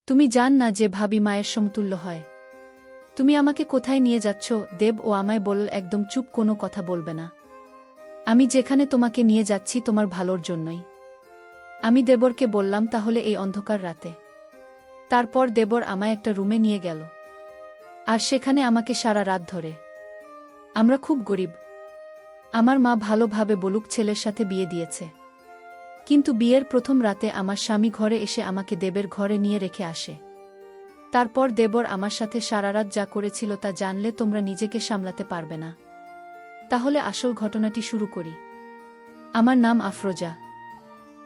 তুমি জান না যে ভাবি মায়ের সমতুল্য হয়। তুমি আমাকে কোথায় নিয়ে যাচ্ছ? দেব ও আমায় বলল, একদম চুপ, কোনো কথা বলবে না। আমি যেখানে তোমাকে নিয়ে যাচ্ছি তোমার ভালোর জন্যই। আমি দেবরকে বললাম, তাহলে এই অন্ধকার রাতে? তারপর দেবর আমায় একটা রুমে নিয়ে গেল। আর সেখানে আমাকে সারা রাত ধরে। আমরা খুব গরিব। আমার মা ভালোভাবে বলুক ছেলের সাথে বিয়ে দিয়েছে। কিন্তু বিয়ের প্রথম রাতে আমার স্বামী ঘরে এসে আমাকে দেবের ঘরে নিয়ে রেখে আসে। তারপর দেবর আমার সাথে সারারাত যা করেছিল তা জানলে তোমরা নিজেকে সামলাতে পারবে না। তাহলে আসল ঘটনাটি শুরু করি। আমার নাম আফরোজা।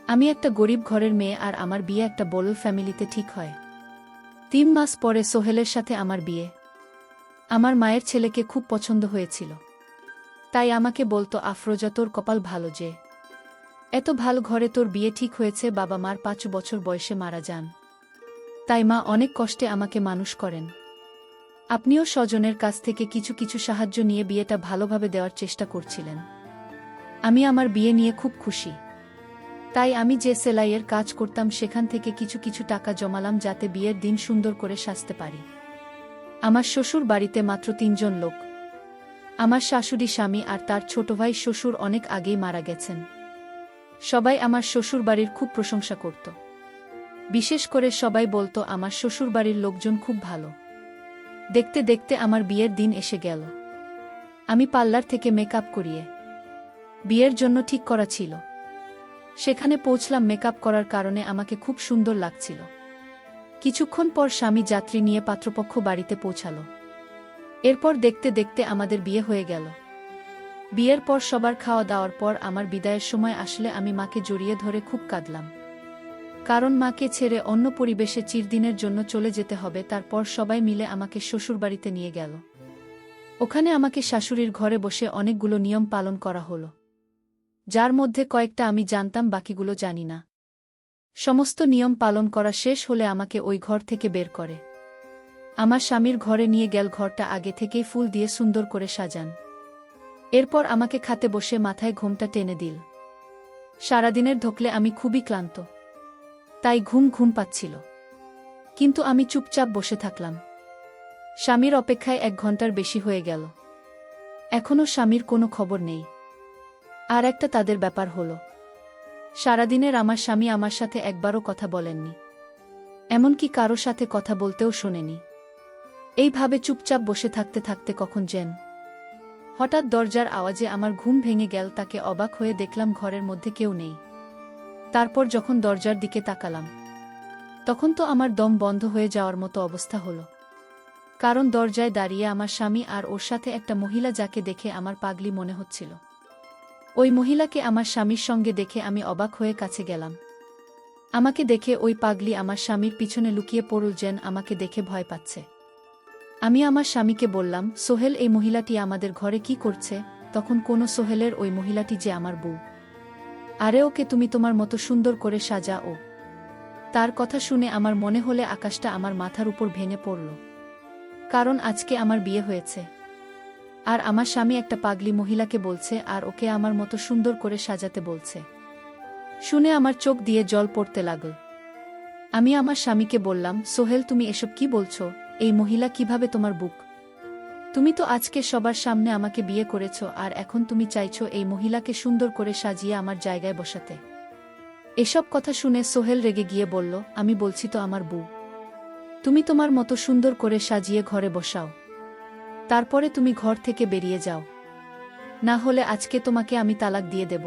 আমি একটা গরিব ঘরের মেয়ে আর আমার বিয়ে একটা বড় ফ্যামিলিতে ঠিক হয়। 3 মাস পরে সোহেলের সাথে আমার বিয়ে। আমার মায়ের ছেলেকে খুব পছন্দ হয়েছিল। তাই আমাকে বলতো, আফরোজা তোর কপাল ভালো যে এত ভালো ঘরে তোর বিয়ে ঠিক হয়েছে। বাবা মার 5 বছর বয়সে মারা যান। তাই মা অনেক কষ্টে আমাকে মানুষ করেন। আপনিও স্বজনের কাছ থেকে কিছু কিছু সাহায্য নিয়ে বিয়েটা ভালোভাবে দেওয়ার চেষ্টা করছিলেন। আমি আমার বিয়ে নিয়ে খুব খুশি। তাই আমি যে সেলাইয়ের কাজ করতাম সেখান থেকে কিছু কিছু টাকা জমালাম যাতে বিয়ের দিন সুন্দর করে সাজতে পারি। আমার শ্বশুর বাড়িতে মাত্র 3 জন লোক। আমার শাশুড়ি, স্বামী আর তার ছোট ভাই। শ্বশুর অনেক আগেই মারা গেছেন। সবাই আমার শ্বশুরবাড়ির খুব প্রশংসা করত। বিশেষ করে সবাই বলতো আমার শ্বশুরবাড়ির লোকজন খুব ভালো। দেখতে দেখতে আমার বিয়ের দিন এসে গেল। আমি পার্লার থেকে মেকআপ করিয়ে বিয়ের জন্য ঠিক করা ছিল। সেখানে পৌঁছলাম। মেকআপ করার কারণে আমাকে খুব সুন্দর লাগছিল। কিছুক্ষণ পর স্বামী যাত্রী নিয়ে পাত্রপক্ষ বাড়িতে পৌঁছালো। এরপর দেখতে দেখতে আমাদের বিয়ে হয়ে গেল। বিয়ের পর সবার খাওয়া দাওয়ার পর আমার বিদায়ের সময় আসলে আমি মাকে জড়িয়ে ধরে খুব কাঁদলাম। কারণ মাকে ছেড়ে অন্য পরিবেশে চিরদিনের জন্য চলে যেতে হবে। তারপর সবাই মিলে আমাকে শ্বশুরবাড়িতে নিয়ে গেল। ওখানে আমাকে শাশুড়ির ঘরে বসে অনেকগুলো নিয়ম পালন করা হলো, যার মধ্যে কয়েকটা আমি জানতাম, বাকিগুলো জানি না। সমস্ত নিয়ম পালন করা শেষ হলে আমাকে ওই ঘর থেকে বের করে আমার স্বামীর ঘরে নিয়ে গেল। ঘরটা আগে থেকেই ফুল দিয়ে সুন্দর করে সাজান। এরপর আমাকে খাটে বসে মাথায় ঘোমটা টেনে দিল। সারাদিনের ধকলে আমি খুবই ক্লান্ত, তাই ঘুম ঘুম পাচ্ছিল। কিন্তু আমি চুপচাপ বসে থাকলাম। স্বামীর অপেক্ষায় 1 ঘন্টার বেশি হয়ে গেল। এখনও স্বামীর কোনো খবর নেই। আর একটা তাদের ব্যাপার হলো, সারাদিনের আমার স্বামী আমার সাথে একবারও কথা বলেননি, এমনকি কারো সাথে কথা বলতেও শোনেনি। এইভাবে চুপচাপ বসে থাকতে থাকতে কখন যেন হঠাৎ দরজার আওয়াজে আমার ঘুম ভেঙে গেল। তাকে অবাক হয়ে দেখলাম ঘরের মধ্যে কেউ নেই। তারপর যখন দরজার দিকে তাকালাম তখন তো আমার দম বন্ধ হয়ে যাওয়ার মতো অবস্থা হলো। কারণ দরজায় দাঁড়িয়ে আমার স্বামী আর ওর সাথে একটা মহিলা, যাকে দেখে আমার পাগলি মনে হচ্ছিল। ওই মহিলাকে আমার স্বামীর সঙ্গে দেখে আমি অবাক হয়ে কাছে গেলাম। আমাকে দেখে ওই পাগলি আমার স্বামীর পিছনে লুকিয়ে পড়ল, যেন আমাকে দেখে ভয় পাচ্ছে। আমি আমার স্বামীকে বললাম, সোহেল, এই মহিলাটি আমাদের ঘরে কি করছে? তখন কোনো সোহেলের, ওই মহিলাটি যে আমার বউ। আরে ওকে তুমি তোমার মতো সুন্দর করে সাজা। ও তার কথা শুনে আমার মনে হলে আকাশটা আমার মাথার উপর ভেঙে পড়ল। কারণ আজকে আমার বিয়ে হয়েছে আর আমার স্বামী একটা পাগলি মহিলাকে বলছে আর ওকে আমার মতো সুন্দর করে সাজাতে বলছে। শুনে আমার চোখ দিয়ে জল পড়তে লাগল। আমি আমার স্বামীকে বললাম, সোহেল, তুমি এসব কি বলছো? এই মহিলা কিভাবে তোমার বুক? তুমি তো আজকে সবার সামনে আমাকে বিয়ে করেছ আর এখন তুমি চাইছো এই মহিলাকে সুন্দর করে সাজিয়ে আমার জায়গায় বসাতে? এসব কথা শুনে সোহেল রেগে গিয়ে বলল, আমি বলছি তো আমার বউ। তুমি তোমার মতো সুন্দর করে সাজিয়ে ঘরে বসাও, তারপরে তুমি ঘর থেকে বেরিয়ে যাও, না হলে আজকে তোমাকে আমি তালাক দিয়ে দেব।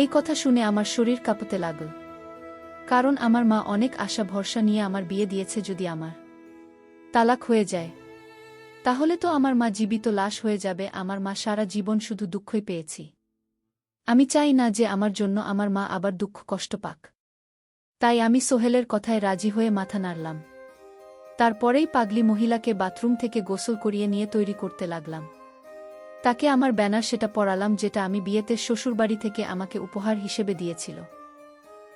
এই কথা শুনে আমার শরীর কাঁপতে লাগল। কারণ আমার মা অনেক আশা ভরসা নিয়ে আমার বিয়ে দিয়েছে। যদি আমার তালাক হয়ে যায় তাহলে তো আমার মা জীবিত লাশ হয়ে যাবে। আমার মা সারা জীবন শুধু দুঃখই পেয়েছি। আমি চাই না যে আমার জন্য আমার মা আবার দুঃখ কষ্ট পাক। তাই আমি সোহেলের কথায় রাজি হয়ে মাথা নাড়লাম। তারপরেই পাগলি মহিলাকে বাথরুম থেকে গোসল করিয়ে নিয়ে তৈরি করতে লাগলাম। তাকে আমার ব্যানার সেটা পরালাম, যেটা আমি বিয়েতে শ্বশুরবাড়ি থেকে আমাকে উপহার হিসেবে দিয়েছিল।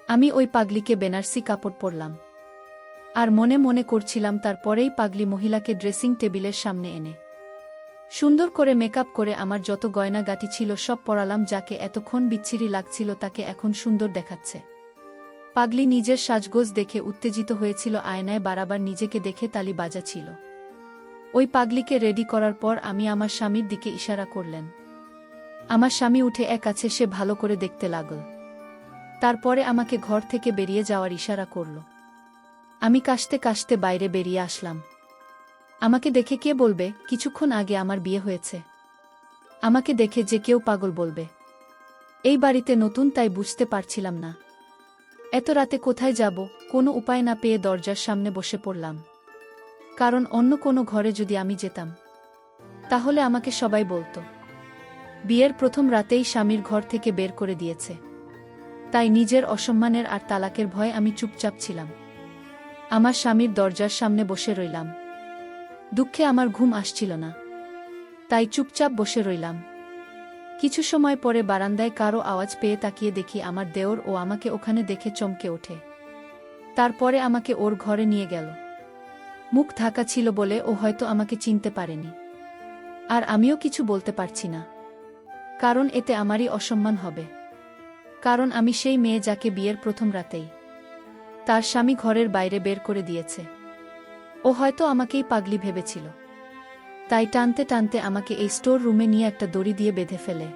আমি ওই পাগলিকে বেনারসি কাপড় পরলাম আর মনে মনে করছিলাম। তারপরেই পাগলি মহিলাকে ড্রেসিং টেবিলের সামনে এনে সুন্দর করে মেকআপ করে আমার যত গয়নাগাটি ছিল সব পরালাম। যাকে এতক্ষণ বিচ্ছিরি লাগছিল তাকে এখন সুন্দর দেখাচ্ছে। পাগলি নিজের সাজগোজ দেখে উত্তেজিত হয়েছিল, আয়নায় বারবার নিজেকে দেখে তালি বাজাচ্ছিল। ওই পাগলিকে রেডি করার পর আমি আমার স্বামীর দিকে ইশারা করলেন। আমার স্বামী উঠে এক আছে সে ভালো করে দেখতে লাগল। তারপরে আমাকে ঘর থেকে বেরিয়ে যাওয়ার ইশারা করল। আমি কাশতে কাশতে বাইরে বেরিয়ে আসলাম। আমাকে দেখে কে বলবে কিছুক্ষণ আগে আমার বিয়ে হয়েছে? আমাকে দেখে যে কেউ পাগল বলবে। এই বাড়িতে নতুন তাই বুঝতে পারছিলাম না এত রাতে কোথায় যাব। কোনো উপায় না পেয়ে দরজার সামনে বসে পড়লাম। কারণ অন্য কোনো ঘরে যদি আমি যেতাম তাহলে আমাকে সবাই বলতো বিয়ের প্রথম রাতেই স্বামীর ঘর থেকে বের করে দিয়েছে। তাই নিজের অসম্মানের আর তালাকের ভয়ে আমি চুপচাপ ছিলাম। আমার স্বামীর দরজার সামনে বসে রইলাম। দুঃখে আমার ঘুম আসছিল না, তাই চুপচাপ বসে রইলাম। কিছু সময় পরে বারান্দায় কারো আওয়াজ পেয়ে তাকিয়ে দেখি আমার দেওর ও আমাকে ওখানে দেখে চমকে ওঠে। তারপরে আমাকে ওর ঘরে নিয়ে গেল। মুখ ঢাকা ছিল বলে ও হয়তো আমাকে চিনতে পারেনি। আর আমিও কিছু বলতে পারছি না, কারণ এতে আমারই অসম্মান হবে। কারণ আমি সেই মেয়ে যাকে বিয়ের প্রথম রাতেই তার স্বামী ঘরের বাইরে বের করে দিয়েছে। ও হয়তো আমাকেই পাগলি ভেবেছিল, তাই টানতে টানতে আমাকে এই স্টোর রুমে নিয়ে একটা দড়ি দিয়ে বেঁধে ফেলে।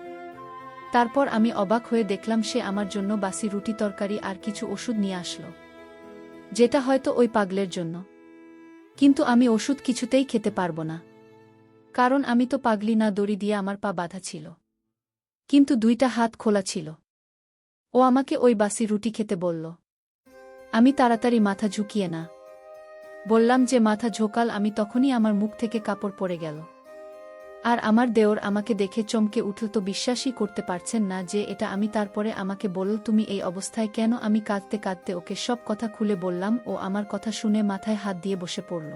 তারপর আমি অবাক হয়ে দেখলাম সে আমার জন্য বাসি রুটি তরকারি আর কিছু ওষুধ নিয়ে আসলো, যেটা হয়তো ওই পাগলের জন্য। কিন্তু আমি ওষুধ কিছুতেই খেতে পারবো না, কারণ আমি তো পাগলি না। দড়ি দিয়ে আমার পা বাঁধা ছিল, কিন্তু দুইটা হাত খোলা ছিল। ও আমাকে ওই বাসি রুটি খেতে বলল। আমি তাড়াতাড়ি মাথা ঝুঁকিয়ে না বললাম যে মাথা ঝোকাল আমি, তখনই আমার মুখ থেকে কাপড় পড়ে গেল। আর আমার দেওর আমাকে দেখে চমকে উঠল, তো বিশ্বাসই করতে পারছেন না যে এটা আমি। তারপরে আমাকে বলল তুমি এই অবস্থায় কেন? আমি কাঁদতে কাঁদতে ওকে সব কথা খুলে বললাম। ও আমার কথা শুনে মাথায় হাত দিয়ে বসে পড়ল।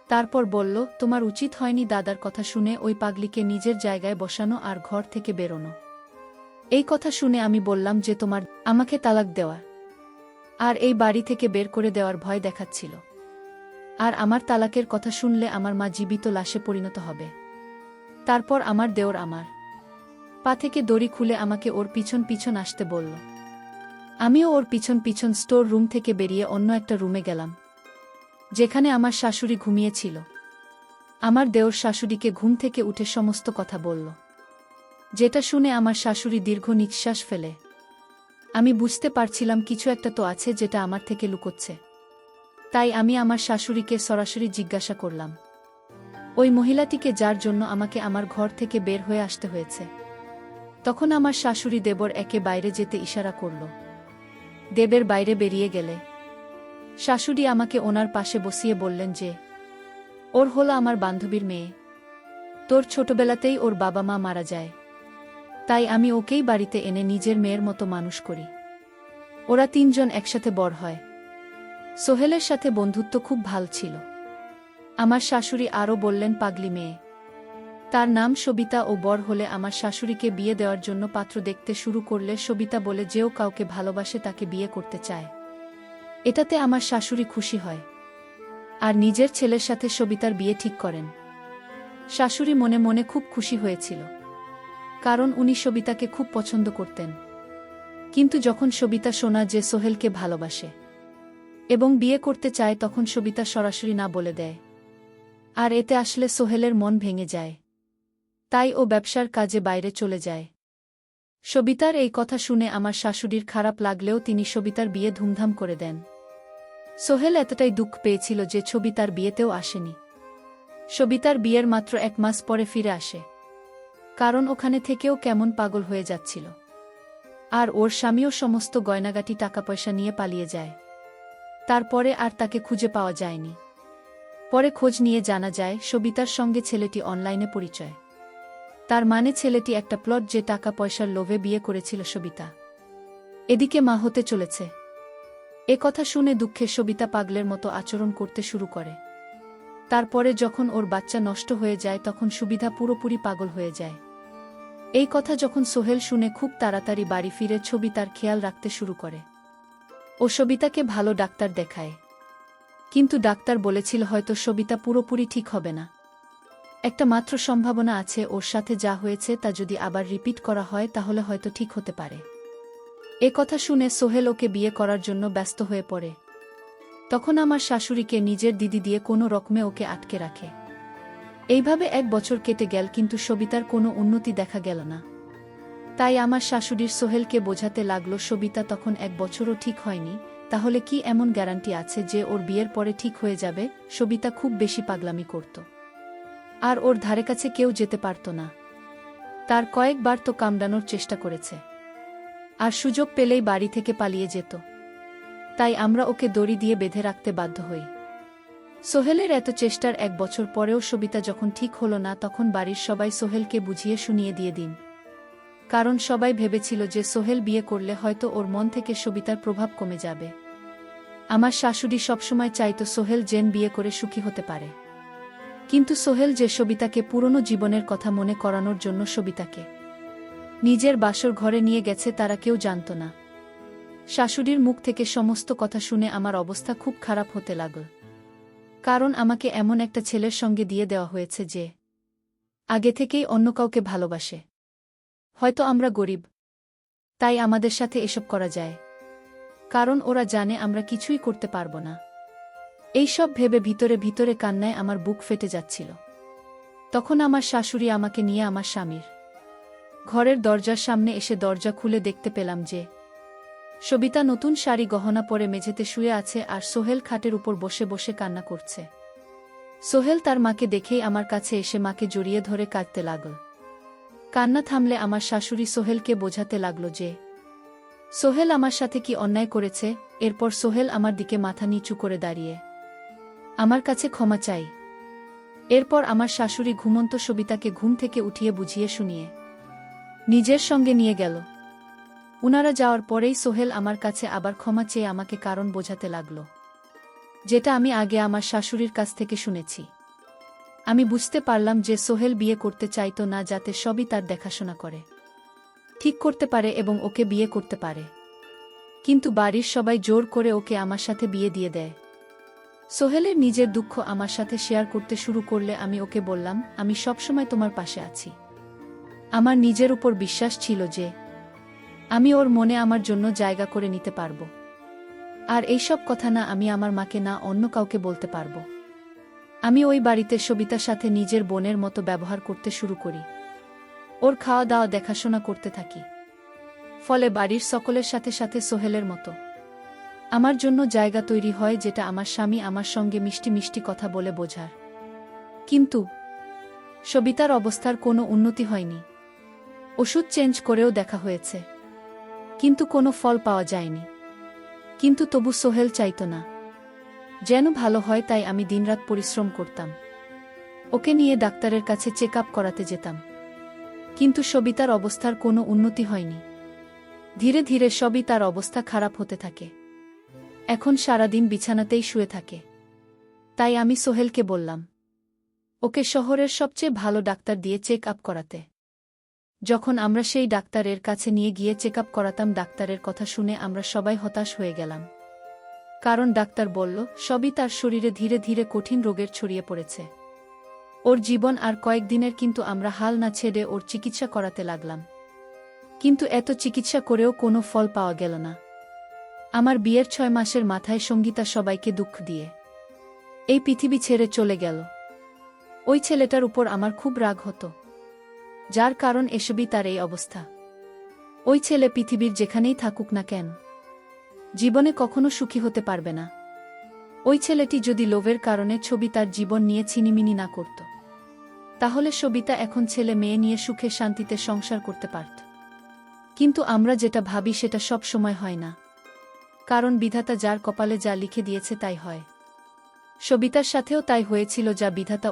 তারপর বলল তোমার উচিত হয়নি দাদার কথা শুনে ওই পাগলিকে নিজের জায়গায় বসানো আর ঘর থেকে বেরোনো। এই কথা শুনে আমি বললাম যে তোমার আমাকে তালাক দেওয়ার আর এই বাড়ি থেকে বের করে দেওয়ার ভয় দেখাচ্ছিল। আর আমার তালাকের কথা শুনলে আমার মা জীবিত লাশে পরিণত হবে। তারপর আমার দেওর আমার পা থেকে দড়ি খুলে আমাকে ওর পিছন পিছন আসতে বলল। আমিও ওর পিছন পিছন স্টোর রুম থেকে বেরিয়ে অন্য একটা রুমে গেলাম, যেখানে আমার শাশুড়ি ঘুমিয়েছিল। আমার দেওর শাশুড়িকে ঘুম থেকে উঠে সমস্ত কথা বলল, যেটা শুনে আমার শাশুড়ি দীর্ঘ নিঃশ্বাস ফেলে। আমি বুঝতে পারছিলাম কিছু একটা তো আছে যেটা আমার থেকে লুকোচ্ছে। তাই আমি আমার শাশুড়িকে সরাসরি জিজ্ঞাসা করলাম, ওই মহিলাটিকে যার জন্য আমাকে আমার ঘর থেকে বের হয়ে আসতে হয়েছে। তখন আমার শাশুড়ি দেবর একে বাইরে যেতে ইশারা করল। দেবের বাইরে বেরিয়ে গেলে শাশুড়ি আমাকে ওনার পাশে বসিয়ে বললেন যে ওর হলো আমার বান্ধবীর মেয়ে। তোর ছোটবেলাতেই ওর বাবা মা মারা যায়, তাই আমি ওকেই বাড়িতে এনে নিজের মেয়ের মতো মানুষ করি। ওরা তিনজন একসাথে বড় হয়। সোহেলের সাথে বন্ধুত্ব খুব ভাল ছিল। আমার শাশুড়ি আরও বললেন পাগলি মেয়ে, তার নাম সবিতা। ও বড় হলে আমার শাশুড়িকে বিয়ে দেওয়ার জন্য পাত্র দেখতে শুরু করলে সবিতা বলে যেও কাউকে ভালোবাসে তাকে বিয়ে করতে চায়। এটাতে আমার শাশুড়ি খুশি হয় আর নিজের ছেলের সাথে সবিতার বিয়ে ঠিক করেন। শাশুড়ি মনে মনে খুব খুশি হয়েছিল, কারণ উনি সবিতাকে খুব পছন্দ করতেন। কিন্তু যখন সবিতা শোনা যে সোহেলকে ভালোবাসে এবং বিয়ে করতে চায়, তখন সবিতা সরাসরি না বলে দেয়। আর এতে আসলে সোহেলের মন ভেঙে যায়, তাই ও ব্যবসার কাজে বাইরে চলে যায়। সবিতার এই কথা শুনে আমার শাশুড়ির খারাপ লাগলেও তিনি সবিতার বিয়ে ধুমধাম করে দেন। সোহেল এতটাই দুঃখ পেয়েছিল যে সবিতার বিয়েতেও আসেনি। সবিতার বিয়ের মাত্র 1 মাস পরে ফিরে আসে, কারণ ওখানে থেকেও কেমন পাগল হয়ে যাচ্ছিল। আর ওর স্বামীও সমস্ত গয়নাগাটি টাকা পয়সা নিয়ে পালিয়ে যায়। তারপরে আর তাকে খুঁজে পাওয়া যায়নি। পরে খোঁজ নিয়ে জানা যায় সবিতার সঙ্গে ছেলেটি অনলাইনে পরিচয়। তার মানে ছেলেটি একটা প্লট, যে টাকা পয়সার লোভে বিয়ে করেছিল সবিতা। এদিকে মা হতে চলেছে। এ কথা শুনে দুঃখে সবিতা পাগলের মতো আচরণ করতে শুরু করে। তারপরে যখন ওর বাচ্চা নষ্ট হয়ে যায়, তখন সুবিধা পুরোপুরি পাগল হয়ে যায়। এই কথা যখন সোহেল শুনে খুব তাড়াতাড়ি বাড়ি ফিরে সবিতার খেয়াল রাখতে শুরু করে। ও সবিতাকে ভালো ডাক্তার দেখায়, কিন্তু ডাক্তার বলেছিল হয়তো সবিতা পুরোপুরি ঠিক হবে না। একটা মাত্র সম্ভাবনা আছে, ওর সাথে যা হয়েছে তা যদি আবার রিপিট করা হয় তাহলে হয়তো ঠিক হতে পারে। এ কথা শুনে সোহেল ওকে বিয়ে করার জন্য ব্যস্ত হয়ে পড়ে। তখন আমার শাশুড়িকে নিজের দিদি দিয়ে কোনো রকমে ওকে আটকে রাখে। এইভাবে 1 বছর কেটে গেল, কিন্তু সবিতার কোনো উন্নতি দেখা গেল না। তাই আমার শাশুড়ির সোহেলকে বোঝাতে লাগলো সবিতা তখন 1 বছরও ঠিক হয়নি, তাহলে কি এমন গ্যারান্টি আছে যে ওর বিয়ের পরে ঠিক হয়ে যাবে? সবিতা খুব বেশি পাগলামি করত, আর ওর ধারে কাছে কেউ যেতে পারত না। তার কয়েকবার তো কামড়ানোর চেষ্টা করেছে, আর সুযোগ পেলেই বাড়ি থেকে পালিয়ে যেত। তাই আমরা ওকে দড়ি দিয়ে বেঁধে রাখতে বাধ্য হই। সোহেলের এত চেষ্টার 1 বছর পরেও সবিতা যখন ঠিক হলো না, তখন বাড়ির সবাই সোহেলকে বুঝিয়ে শুনিয়ে দিয়ে দিন। কারণ সবাই ভেবেছিল যে সোহেল বিয়ে করলে হয়তো ওর মন থেকে সবিতার প্রভাব কমে যাবে। আমার শাশুড়ি সবসময় চাইতো সোহেল যেন বিয়ে করে সুখী হতে পারে। কিন্তু সোহেল যে সবিতাকে পুরনো জীবনের কথা মনে করানোর জন্য সবিতাকে নিজের বাসর ঘরে নিয়ে গেছে, তারা কেউ জানত না। শাশুড়ির মুখ থেকে সমস্ত কথা শুনে আমার অবস্থা খুব খারাপ হতে লাগল। কারণ আমাকে এমন একটা ছেলের সঙ্গে দিয়ে দেওয়া হয়েছে যে আগে থেকেই অন্য কাউকে ভালোবাসে। হয়তো আমরা গরিব, তাই আমাদের সাথে এসব করা যায়, কারণ ওরা জানে আমরা কিছুই করতে পারব না। এইসব ভেবে ভিতরে ভিতরে কান্নায় আমার বুক ফেটে যাচ্ছিল। তখন আমার শাশুড়ি আমাকে নিয়ে আমার স্বামীর ঘরের দরজার সামনে এসে দরজা খুলে দেখতে পেলাম যে সবিতা নতুন শাড়ি গহনা পরে মেঝেতে শুয়ে আছে, আর সোহেল খাটের উপর বসে বসে কান্না করছে। সোহেল তার মাকে দেখেই আমার কাছে এসে মাকে জড়িয়ে ধরে কাঁদতে লাগল। কান্না থামলে আমার শাশুড়ি সোহেলকে বোঝাতে লাগল যে সোহেল আমার সাথে কি অন্যায় করেছে। এরপর সোহেল আমার দিকে মাথা নিচু করে দাঁড়িয়ে আমার কাছে ক্ষমা চাই। এরপর আমার শাশুড়ি ঘুমন্ত সবিতাকে ঘুম থেকে উঠিয়ে বুঝিয়ে শুনিয়ে নিজের সঙ্গে নিয়ে গেল। উনারা যাওয়ার পরেই সোহেল আমার কাছে আবার ক্ষমা চেয়ে আমাকে কারণ বোঝাতে লাগল, যেটা আমি আগে আমার শাশুড়ির কাছ থেকে শুনেছি। আমি বুঝতে পারলাম যে সোহেল বিয়ে করতে চাইতো না, যাতে সবই তার দেখাশোনা করে ঠিক করতে পারে এবং ওকে বিয়ে করতে পারে। কিন্তু বাড়ির সবাই জোর করে ওকে আমার সাথে বিয়ে দিয়ে দেয়। সোহেলের নিজের দুঃখ আমার সাথে শেয়ার করতে শুরু করলে আমি ওকে বললাম, আমি সবসময় তোমার পাশে আছি। আমার নিজের উপর বিশ্বাস ছিল যে আমি ওর মনে আমার জন্য জায়গা করে নিতে পারব। আর এইসব কথা না আমি আমার মাকে না অন্য কাউকে বলতে পারব। আমি ওই বাড়িতে সবিতার সাথে নিজের বোনের মতো ব্যবহার করতে শুরু করি। ওর খাওয়া দাওয়া দেখাশোনা করতে থাকি। ফলে বাড়ির সকলের সাথে সাথে সোহেলের মতো আমার জন্য জায়গা তৈরি হয়, যেটা আমার স্বামী আমার সঙ্গে মিষ্টি মিষ্টি কথা বলে বোঝার। কিন্তু সবিতার অবস্থার কোনো উন্নতি হয়নি। ওষুধ চেঞ্জ করেও দেখা হয়েছে, কিন্তু কোনো ফল পাওয়া যায়নি। কিন্তু তবু সোহেল চাইত না যেন ভালো হয়, তাই আমি দিনরাত পরিশ্রম করতাম। ওকে নিয়ে ডাক্তারের কাছে চেক আপ করাতে যেতাম, কিন্তু সবিতার অবস্থার কোনো উন্নতি হয়নি। ধীরে ধীরে সবই তার অবস্থা খারাপ হতে থাকে। এখন সারাদিন বিছানাতেই শুয়ে থাকে। তাই আমি সোহেলকে বললাম ওকে শহরের সবচেয়ে ভালো ডাক্তার দিয়ে চেক আপ করাতে। যখন আমরা সেই ডাক্তারের কাছে নিয়ে গিয়ে চেক আপ করাতাম, ডাক্তারের কথা শুনে আমরা সবাই হতাশ হয়ে গেলাম। কারণ ডাক্তার বলল সবই তার শরীরে ধীরে ধীরে কঠিন রোগের ছড়িয়ে পড়েছে। ওর জীবন আর কয়েকদিনের। কিন্তু আমরা হাল না ছেড়ে ওর চিকিৎসা করাতে লাগলাম। কিন্তু এত চিকিৎসা করেও কোনো ফল পাওয়া গেল না। আমার বিয়ের 6 মাসের মাথায় সঙ্গীতা সবাইকে দুঃখ দিয়ে এই পৃথিবী ছেড়ে চলে গেল। ওই ছেলেটার উপর আমার খুব রাগ হতো, যার কারণ এসবই তার এই অবস্থা। ওই ছেলে পৃথিবীর যেখানেই থাকুক না কেন জীবনে কখনো সুখী হতে পারবে না। ওই ছেলেটি যদি লোভের কারণে ছবি তার জীবন নিয়ে ছিনিমিনি না করত, তাহলে সবিতা এখন ছেলে মেয়ে নিয়ে সুখে শান্তিতে সংসার করতে পারত। কিন্তু আমরা যেটা ভাবি সেটা সব সময় হয় না, কারণ বিধাতা যার কপালে যা লিখে দিয়েছে তাই হয়। সবিতার সাথেও তাই হয়েছিল, যা বিধাতা